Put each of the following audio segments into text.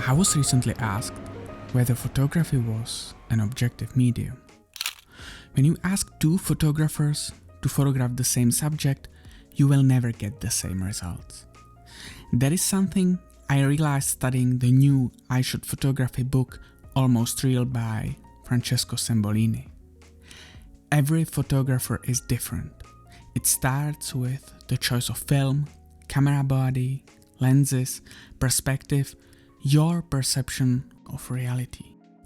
I was recently asked whether photography was an objective medium. When you ask two photographers to photograph the same subject, you will never get the same results. That is something I realized studying the new EYESHOT photography book Almost Real by Francesco Sembolini. Every photographer is different. It starts with the choice of film, camera body, lenses, perspective, your perception of reality.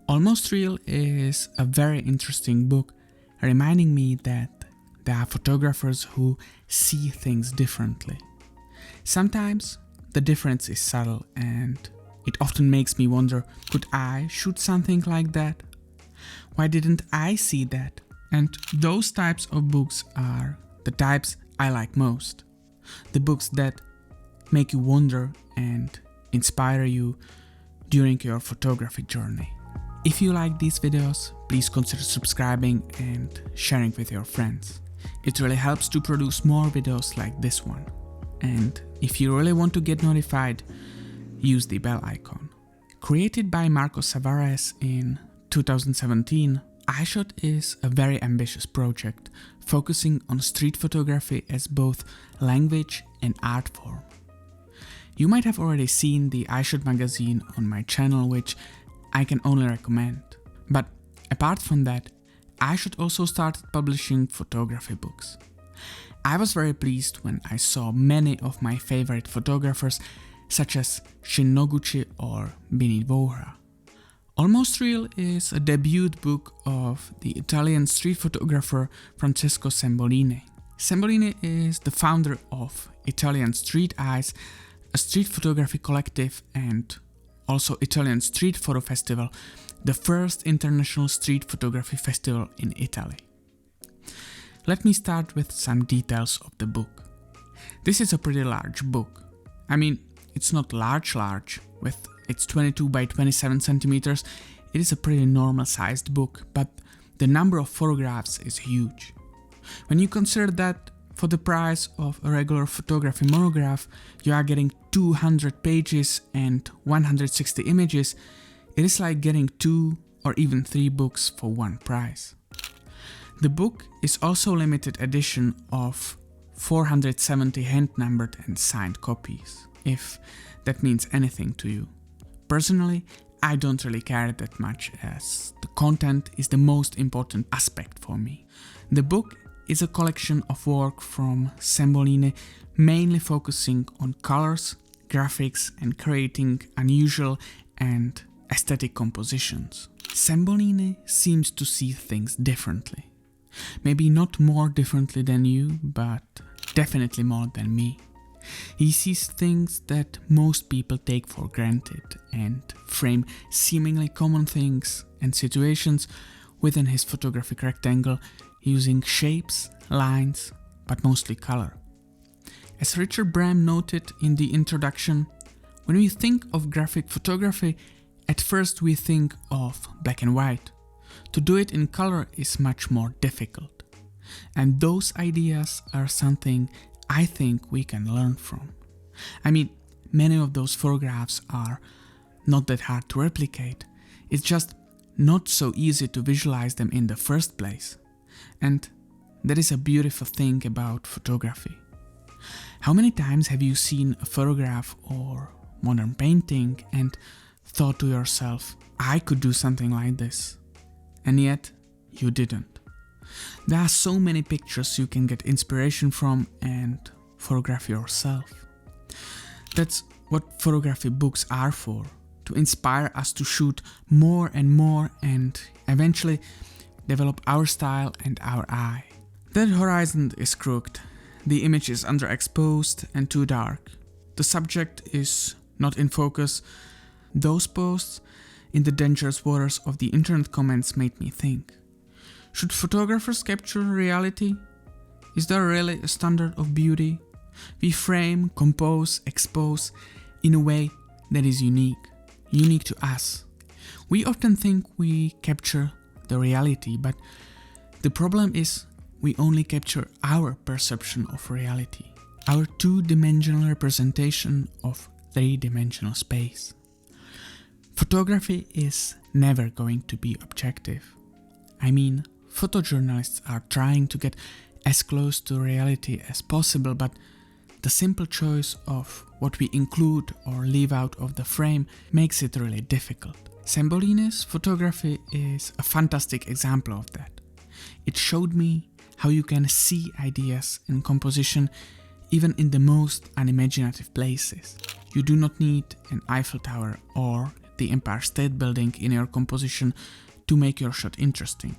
Almost Real is a very interesting book, reminding me that there are photographers who see things differently. Sometimes the difference is subtle and it often makes me wonder, could I shoot something like that? Why didn't I see that? And those types of books are the types I like most. The books that make you wonder and inspire you during your photography journey. If you like these videos, please consider subscribing and sharing with your friends. It really helps to produce more videos like this one. And if you really want to get notified, use the bell icon. Created by Marco Savares in 2017, EYESHOT is a very ambitious project, focusing on street photography as both language and art form. You might have already seen the EYESHOT magazine on my channel, which I can only recommend. But apart from that, EYESHOT also started publishing photography books. I was very pleased when I saw many of my favorite photographers, such as Shin Noguchi or Bini Vohra. Almost Real is a debut book of the Italian street photographer Francesco Sembolini. Sembolini is the founder of Italian Street Eyes, a street photography collective, and also Italian Street Photo Festival, the first international street photography festival in Italy. Let me start with some details of the book. This is a pretty large book. I mean, it's not large, with its 22 by 27 centimeters, it is a pretty normal sized book, but the number of photographs is huge. When you consider that for the price of a regular photography monograph, you are getting 200 pages and 160 images, it is like getting 2 or even 3 books for one price. The book is also a limited edition of 470 hand-numbered and signed copies, if that means anything to you. Personally, I don't really care that much, as the content is the most important aspect for me. The book is a collection of work from Sembolini, mainly focusing on colors, graphics, and creating unusual and aesthetic compositions. Sembolini seems to see things differently. Maybe not more differently than you, but definitely more than me. He sees things that most people take for granted and frame seemingly common things and situations within his photographic rectangle using shapes, lines, but mostly color. As Richard Bram noted in the introduction, when we think of graphic photography, at first we think of black and white. To do it in color is much more difficult. And those ideas are something I think we can learn from. I mean, many of those photographs are not that hard to replicate. It's just not so easy to visualize them in the first place. And that is a beautiful thing about photography. How many times have you seen a photograph or modern painting and thought to yourself, I could do something like this? And yet, you didn't. There are so many pictures you can get inspiration from and photograph yourself. That's what photography books are for, to inspire us to shoot more and eventually develop our style and our eye. That horizon is crooked, the image is underexposed and too dark, the subject is not in focus. Those posts in the dangerous waters of the internet comments made me think, should photographers capture reality? Is there really a standard of beauty? We frame, compose, expose in a way that is unique to us. We often think we capture the reality, but the problem is we only capture our perception of reality, our two-dimensional representation of three-dimensional space. Photography is never going to be objective. I mean, photojournalists are trying to get as close to reality as possible, but the simple choice of what we include or leave out of the frame makes it really difficult. Sembolini's photography is a fantastic example of that. It showed me how you can see ideas in composition even in the most unimaginative places. You do not need an Eiffel Tower or the Empire State Building in your composition to make your shot interesting.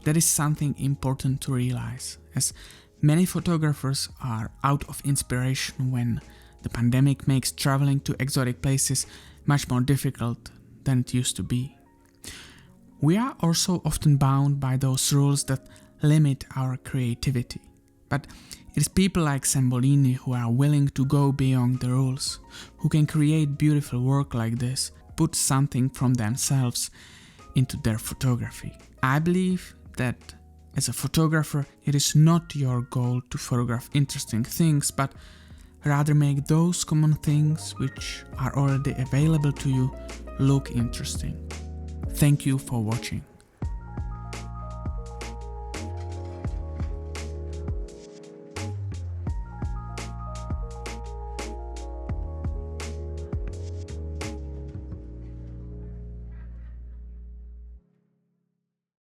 That is something important to realize, as many photographers are out of inspiration when the pandemic makes traveling to exotic places much more difficult than it used to be. We are also often bound by those rules that limit our creativity, but it is people like Sembolini who are willing to go beyond the rules, who can create beautiful work like this, put something from themselves into their photography. I believe that as a photographer, it is not your goal to photograph interesting things, but rather make those common things which are already available to you look interesting. Thank you for watching.